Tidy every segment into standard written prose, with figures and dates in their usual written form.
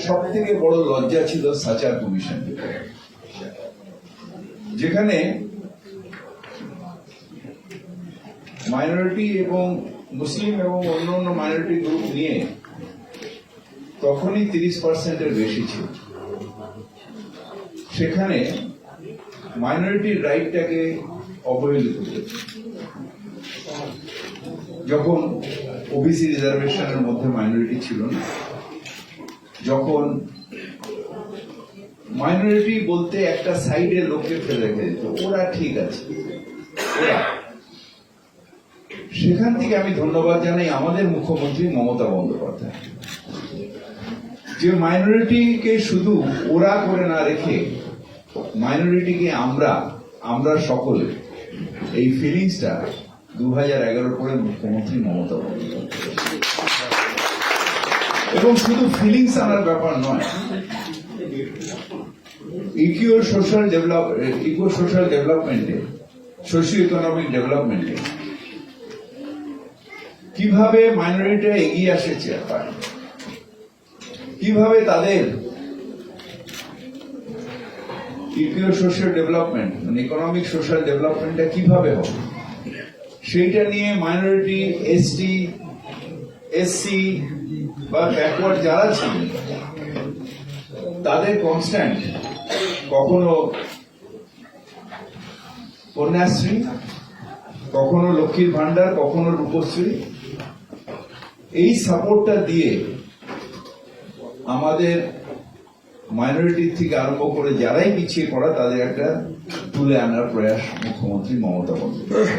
সব থেকে বড় লজ্জা ছিল সাচার কমিশন, যেখানে মাইনরিটি এবং মুসলিম এবং অন্যান্য মাইনরিটি গ্রুপ নিয়ে তখনই 30%-এর বেশি ছিল। সেখানে মাইনরিটির রাইটটাকে অবহেলিত করেছে। যখন ওবিসি রিজার্ভেশনের মধ্যে মাইনরিটি ছিল না, যখন মাইনরিটি বলতে একটা সাইডে লোককে ফেলে রেখে দিত, ওরা ঠিক আছে, ওরা। সেখান থেকে আমি ধন্যবাদ জানাই আমাদের মুখ্যমন্ত্রী মমতা বন্দ্যোপাধ্যায়, যে মাইনরিটিকে শুধু ওরা করে না রেখে মাইনরিটিকে আমরা সকলে, এই ফিলিংসটা 2011 পরে মুখ্যমন্ত্রী মমতা বন্দ্যোপাধ্যায়। এবং শুধু ফিলিংস আনার ব্যাপার নয়, ইকো সোশ্যাল ডেভেলপমেন্টে, সোশিও ইকোনমিক ডেভেলপমেন্টে কিভাবে মাইনরিটিরা এগিয়ে আসছে, কিভাবে তাদের ইকো সোশ্যাল ডেভেলপমেন্ট মানে ইকোনমিক সোশ্যাল ডেভেলপমেন্টটা কিভাবে হবে, সেইটা নিয়ে মাইনরিটি, এসটি, এসসি বা ব্যাকওয়ার্ড যারা ছিলেন তাদের কনস্ট্যান্ট, কখনো কন্যাশ্রী, কখনো লক্ষ্মীর ভান্ডার, কখনো রূপশ্রী, এই সাপোর্টটা দিয়ে আমাদের মাইনরিটির থেকে আরম্ভ করে যারাই পিছিয়ে পড়া তাদের একটা তুলে আনার প্রয়াস মুখ্যমন্ত্রী মমতা বন্দ্যোপাধ্যায়।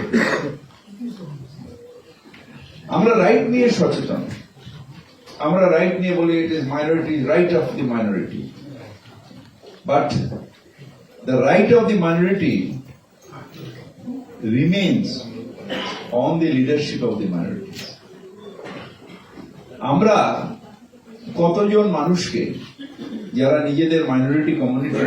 আমরা রাইট নিয়ে সচেতন, আমরা রাইট নিয়ে বলি it is minority right of the minority, but the right of the minority remains on the leadership of the minority. আমরা কতজন মানুষকে, যারা নিজেদের মাইনরিটি কমিউনিটি,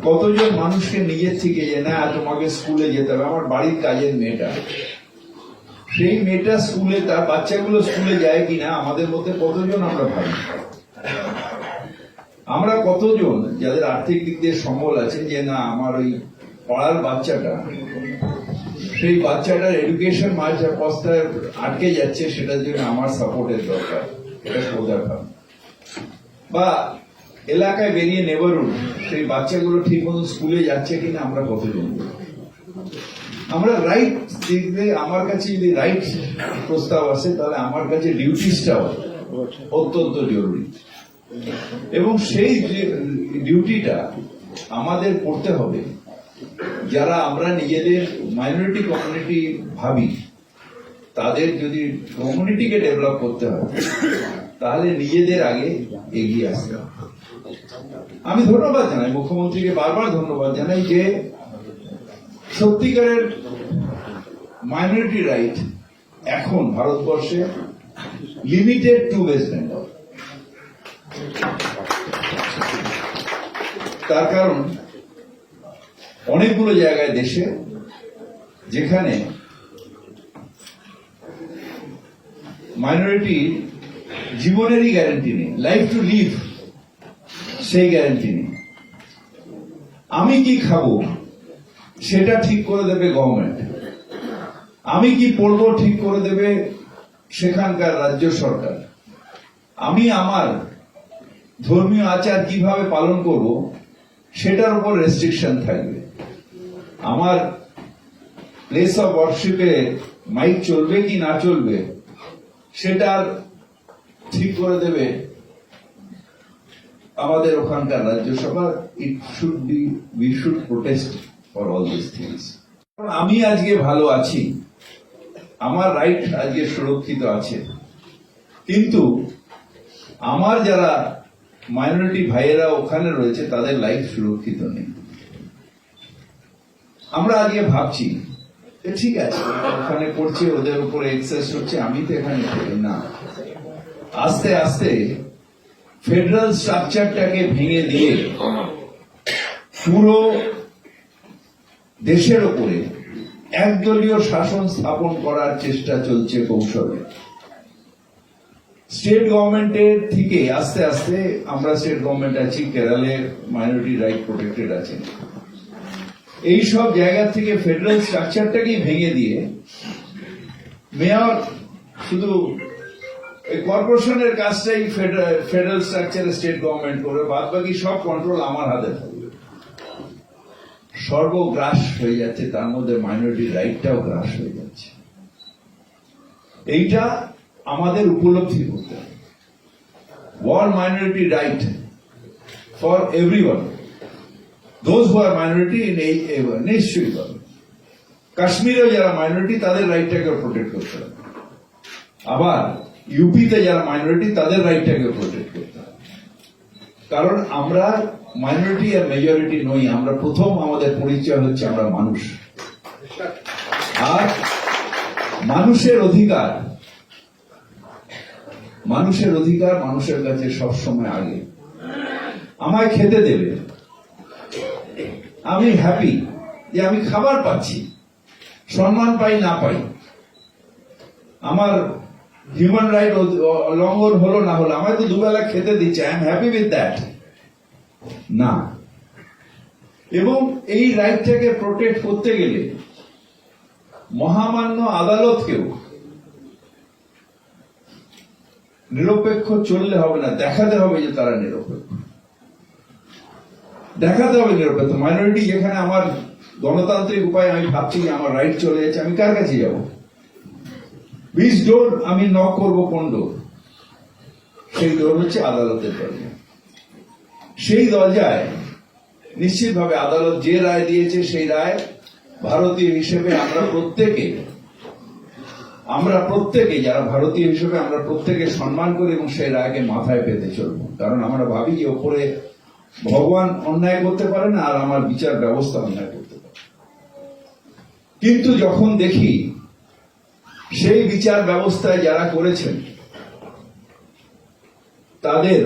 কতজন মানুষকে নিজের থেকে যে না তোমাকে স্কুলে যেতে হবে, আমার বাড়ির কাজের মেয়েটা, সেই মেয়েটা স্কুলে, তার বাচ্চাগুলো স্কুলে যায় কিনা আমাদের মধ্যে কতজন আমরা ভাবি। আমরা কতজন যাদের আর্থিক দিক দিয়ে সম্বল আছে যে না আমার ওই পাড়ার বাচ্চাটা, সেই বাচ্চাটার এডুকেশন পস্তায় আটকে যাচ্ছে, সেটার জন্য আমার সাপোর্টের দরকার, এটা সোজা ভাব। বা এলাকায় বেরিয়ে নেবারুন, সেই বাচ্চাগুলো ঠিক মতো স্কুলে যাচ্ছে কিনা আমরা কতজন। আমরা রাইট দেখবে, আমার কাছে যদি রাইট প্রস্তাব আসে তাহলে আমার কাছে ডিউটিসটাও অত্যন্ত জরুরি, এবং সেই ডিউটিটা আমাদের করতে হবে যারা আমরা নিজেদের মাইনরিটি কমিউনিটি ভাবি। তাদের যদি কমিউনিটিকে ডেভেলপ করতে হয় তাহলে নিজেদের আগে এগিয়ে আসতে হবে। আমি ধন্যবাদ জানাই মুখ্যমন্ত্রীকে, বারবার ধন্যবাদ জানাই যে সত্যিকারের মাইনরিটি রাইট এখন ভারতবর্ষে লিমিটেড টু ওয়েস্ট বেঙ্গল। তার কারণ অনেকগুলো জায়গায় দেশে যেখানে মাইনরিটি জীবনেরই গ্যারান্টি নেই, লাইফ টু লিভ সেই গ্যারান্টি নেই। আমি কি খাবো সেটা ঠিক করে দেবে গভর্নমেন্ট, আমি কি পড়বো ঠিক করে দেবে সেখানকার রাজ্য সরকার, আমি আমার ধর্মীয় আচার কিভাবে পালন করব সেটার উপর রেস্ট্রিকশন থাকবে, আমার প্লেস অফ ওয়ার্শিপে মাইক চলবে কি না চলবে সেটার ঠিক করে দেবে আমাদের ওখানকার Rajya Sabha. It should be, we should protest for all this things. আমি আজকে ভালো আছি, আমার রাইট আজকে সুরক্ষিত আছে, কিন্তু আমার যারা মাইনরিটি ভাইয়েরা ওখানে রয়েছে তাদের লাইফ সুরক্ষিত নেই। আমরা আজকে ভাবছি ঠিক আছে, ওখানে করছে, ওদের উপরে এক্সেস হচ্ছে, আমি তো এখানে করি না। আস্তে আস্তে ফেডারেল স্ট্রাকচারটাকে ভেঙে দিয়ে পুরো দেশের উপরে একদলীয় শাসন স্থাপন করার চেষ্টা চলছে কৌশলে। স্টেট গভর্নমেন্টের থেকে আস্তে আস্তে, আমরা স্টেট গভর্নমেন্ট আছি, কেরালে মাইনরিটি রাইট প্রোটেক্টেড আছে, এই সব জায়গা থেকে ফেডারেল স্ট্রাকচারটাকেই ভেঙে দিয়ে মেয়র শুধু কর্পোরেশনের কাজটাই ফেডারেল স্ট্রাকচারে স্টেট গভর্নমেন্ট করবে, বাদ বাকি সব কন্ট্রোল আমার হাতে থাকবে। সর্বগ্রাস হয়ে যাচ্ছে, তার মধ্যে মাইনরিটি রাইটটাও গ্রাস হয়ে যাচ্ছে। এইটা আমাদের উপলব্ধি করতে হবে। All minority right for everyone, those who are minority in এই নিশ্চয়ই পাবে। কাশ্মীরেও যারা মাইনরিটি তাদের রাইটটাকে প্রোটেক্ট করতে হবে, আবার ইউপিতে যারা মাইনরিটি তাদের রাইটটাকে প্রোটেক্ট করতে হবে। কারণ আমরা মাইনরিটি আর মেজরিটি নই, আমরা প্রথম আমাদের পরিচয় হচ্ছে আমরা মানুষ, আর মানুষের অধিকার মানুষের কাছে সবসময় আগে। আমায় খেতে দেবে, আমি হ্যাপি যে আমি খাবার পাচ্ছি, সম্মান পাই না পাই, আমার হিউম্যান রাইট লঙ্ঘন হলো না হলো, আমায় তো দুবেলা খেতে দিচ্ছে, I am happy with that না। এবং এই রাইটটাকে প্রোটেক্ট করতে গেলে মহামান্য আদালতকেও নিরপেক্ষ চললে হবে না, দেখাতে হবে যে তারা নিরপেক্ষ, দেখাতে হবে নিরপেক্ষ। মাইনরিটি যেখানে আমার গণতান্ত্রিক উপায়ে আমি ভাবছি যে আমার রাইট চলে যাচ্ছে, আমি কার কাছে যাব? বিশ ডোর আমি নক করবো, কোন ডোর? সেই ডোর হচ্ছে আদালতের দরজা। সেই দরজায় নিশ্চিতভাবে আদালত যে রায় দিয়েছে সেই রায় ভারতীয় হিসেবে আমরা প্রত্যেকে যারা ভারতীয় হিসেবে আমরা প্রত্যেকে সম্মান করি এবং সেই রায়কে মাথায় পেতে চলবো। কারণ আমরা ভাবি যে ওপরে ভগবান অন্যায় করতে পারে না, আর আমার বিচার ব্যবস্থা অন্যায় করতে পারে। কিন্তু যখন দেখি সেই বিচার ব্যবস্থায় যারা করেছেন তাদের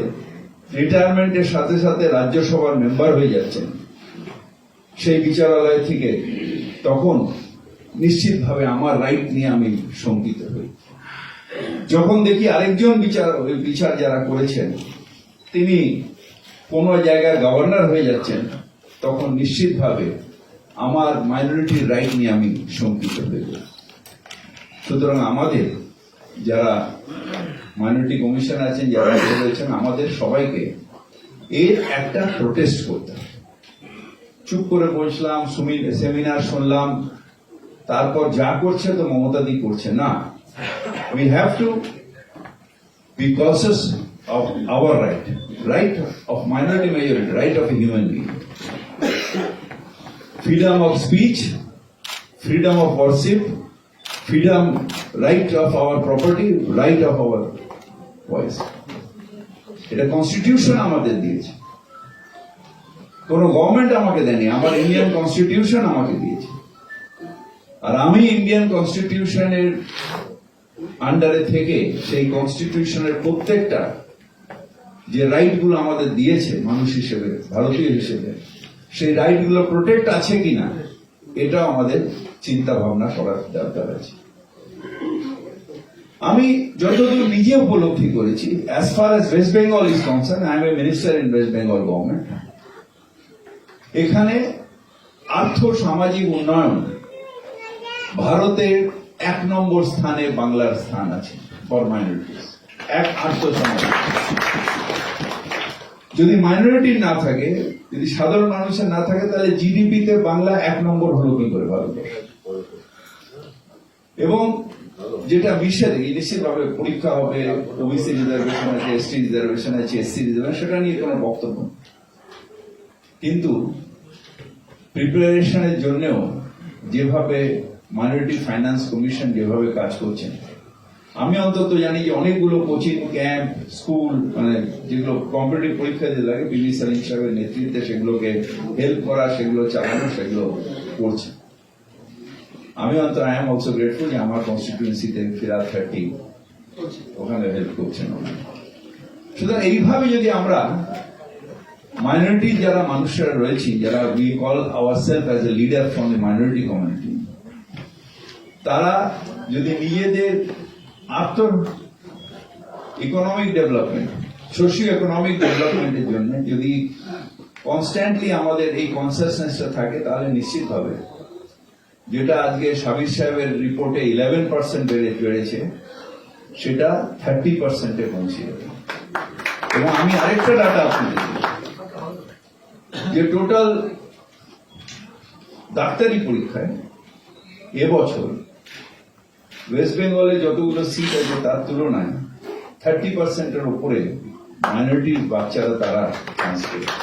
রিটায়ারমেন্টের সাথে সাথে রাজ্যসভার মেম্বার হয়ে যাচ্ছেন সেই বিচারালয় থেকে, তখন নিশ্চিতভাবে আমার রাইট নিয়ে আমি শঙ্কিত হই। যখন দেখি আরেকজন বিচার যারা করেছেন তিনি কোন জায়গায় গভর্নর হয়ে যাচ্ছেন, তখন নিশ্চিতভাবে আমার মাইনরিটির রাইট নিয়ে আমি শঙ্কিত হয়ে যাই। সুতরাং আমাদের যারা মাইনরিটি কমিশন আছেন, যারা রয়েছেন, আমাদের সবাইকে এর একটা প্রোটেস্ট করতে হবে। চুপ করে বসলাম, সেমিনার শুনলাম, তারপর যা করছে তো মমতাদি করছে না। We have to B conscious of our right of minority majority, right of a human being, freedom of speech, freedom of worship, freedom, right of our property, right of our voice. এটা constitution আমাদের দিয়েছে, কোন government আমাকে দেয়নি, আমার Indian constitution আমাকে দিয়েছে। আর আমি ইন্ডিয়ান কনস্টিটিউশনের আন্ডারে থেকে সেই কনস্টিটিউশনের প্রত্যেকটা যে রাইট গুলো আমাদের দিয়েছে মানুষ হিসেবে, ভারতীয় হিসেবে, সেই রাইট গুলো প্রোটেক্ট আছে কিনা এটাও আমাদের চিন্তা ভাবনা করার দরকার আছে। আমি যতদূর নিজে উপলব্ধি করেছি, as far as West Bengal is concerned, I am a minister in West Bengal government. এখানে আর্থ সামাজিক উন্নয়ন ভারতের 1 নম্বর স্থানে বাংলার স্থান আছে ফর মাইনরিটিস। আর্থ সামাজিক, যদি মাইনরিটি না থাকে, যদি সাধারণ মানুষের না থাকে, তাহলে জিডিপিতে বাংলা 1 নম্বর হলো কি করে ভারতবর্ষ? এবং যেটা নিশ্চিতভাবে পরীক্ষা হবে, ওবিসি রিজার্ভেশন আছে, এসটি রিজার্ভেশন আছে, এসসি রিজার্ভেশন, সেটা নিয়ে কোনো বক্তব্য। কিন্তু প্রিপারেশনের জন্যও যেভাবে মাইনরিটি ফাইন্যান্স কমিশন যেভাবে কাজ করছেন, আমি অন্তত জানি যে অনেকগুলো কোচিং ক্যাম্প, স্কুল, মানে যেগুলো কম্পিটিটিভ পরীক্ষা দিতে লাগে, পিভি সালিম সাহেবের নেতৃত্বে সেগুলোকে হেল্প করা, সেগুলো চালানো, সেগুলো করছে। আমি অন্তত আই এম অলসো গ্রেটফুল যে আমার কনস্টিটিউয়েন্সিতে ফিরাদ 30 ওখানে হেল্প করছেন ওনারা। সুতরাং এইভাবে যদি আমরা মাইনরিটি যারা মানুষরা রয়েছি, যারা we call our self as a leader from the minority community, তারা যদি নিজেদের ইকোনমিক ডেভেলপমেন্ট, সোশিও ইকোনমিক ডেভেলপমেন্টের জন্য যদি কনস্ট্যান্টলি আমাদের এই কনসিয়াসনেসটা থাকে, তাহলে নিশ্চিতভাবে যেটা আজকে সাবির সাহেবের রিপোর্টে 11% বেড়েছে, সেটা 30% পৌঁছে যাবে। এবং আমি আরেকটা ডাটা আপনাদের দিই, যে টোটাল ডাক্তারি পরীক্ষায় এবছর ওয়েস্ট বেঙ্গলে যতগুলো সিট আছে তার তুলনায় 30%-এর উপরে মাইনরিটির বাচ্চারা তারা চান্স পেয়েছে।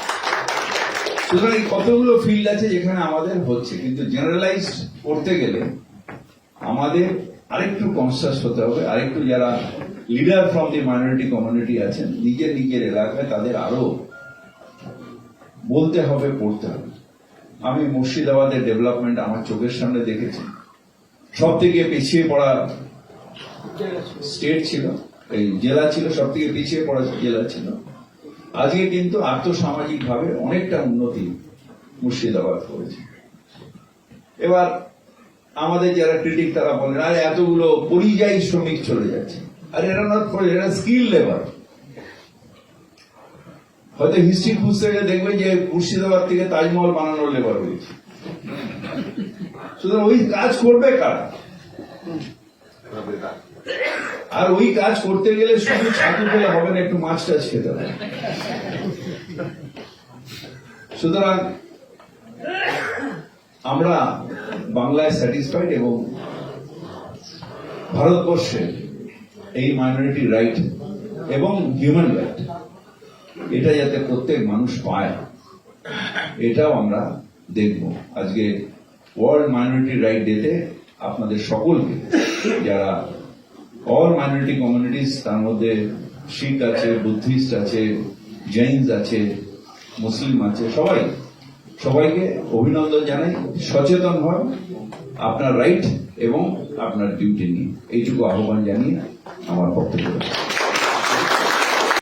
সুতরাং এই কতগুলো ফিল্ড আছে যেখানে আমাদের হচ্ছে, কিন্তু জেনারেলাইজ করতে গেলে আমাদের আরেকটু কনসিয়াস হতে হবে, আরেকটু যারা leader from the minority community আছেন নিজের নিজের এলাকায় তাদের আরো বলতে হবে, পড়তে হবে। আমি মুর্শিদাবাদের ডেভেলপমেন্ট আমার চোখের সামনে দেখেছি। সব থেকে পিছিয়ে পড়া স্টেট ছিল, এই জেলা ছিল, সব থেকে পিছিয়ে পড়া জেলা ছিল। আজকে কিন্তু আর্থসামাজিক ভাবে অনেকটা উন্নতি মুর্শিদাবাদ করেছে। এবার আমাদের যারা ক্রিটিক তারা বলেন, আরে এতগুলো পরিযায়ী শ্রমিক চলে যাচ্ছে, আর এরা নট, এরা স্কিল লেবার। হয়তো হিস্ট্রি খুঁজতে গেলে দেখবেন যে মুর্শিদাবাদ থেকে তাজমহল বানানোর লেবার হয়েছে। সুতরাং ওই কাজ করবে কারা? আর ওই কাজ করতে গেলে শুধু ছাতু পেলে হবে না, একটু মাছ টাছ খেতে হবে। সুতরাং আমরা বাংলায় স্যাটিসফাইড এবং ভারতবর্ষের এই মাইনরিটি রাইট এবং হিউম্যান রাইট, এটা যাতে প্রত্যেক মানুষ পায়, এটাও আমরা দেখব। আজকে ওয়ার্ল্ড মাইনরিটি রাইট ডেতে আপনাদের সকলকে, যারা অল মাইনরিটি কমিউনিটিস, তার মধ্যে শিখ আছে, বুদ্ধিস্ট আছে, জৈনস আছে, মুসলিম আছে, সবাইকে অভিনন্দন জানাই। সচেতন হন আপনার রাইট এবং আপনার ডিউটি নিয়ে, এইটুকু আহ্বান জানিয়ে আমার বক্তব্য।